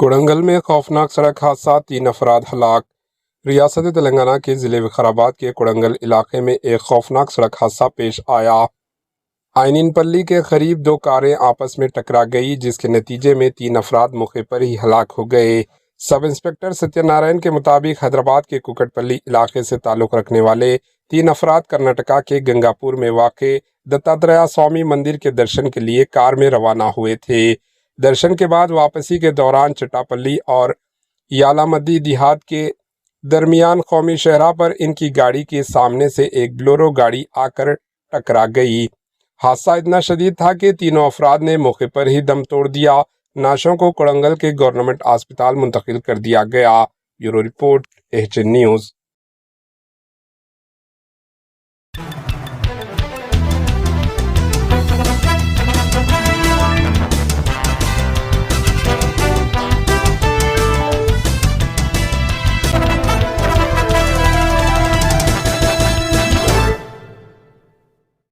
कोडंगल में खौफनाक सड़क हादसा, 3 अफराद हलाक। रियासत तेलंगाना के ज़िले विकाराबाद के कोडंगल इलाके में एक खौफनाक सड़क हादसा पेश आया। आइनिनपल्ली के करीब दो कारें आपस में टकरा गई, जिसके नतीजे में 3 अफराद मौके पर ही हलाक हो गए। सब इंस्पेक्टर सत्यनारायण के मुताबिक हैदराबाद के कुकटपल्ली इलाके से ताल्लुक़ रखने वाले 3 अफराद कर्नाटका के गंगापुर में वाक़ दत्तात्रेय स्वामी मंदिर के दर्शन के लिए कार में रवाना हुए थे। दर्शन के बाद वापसी के दौरान चट्टापल्ली और यालामद्दी देहात के दरमियान कौमी शहरा पर इनकी गाड़ी के सामने से एक बोलेरो गाड़ी आकर टकरा गई। हादसा इतना शदीद था कि तीनों अफराद ने मौके पर ही दम तोड़ दिया। नाशों को कोडंगल के गवर्नमेंट अस्पताल मुंतकिल कर दिया गया। Bureau report, HN news.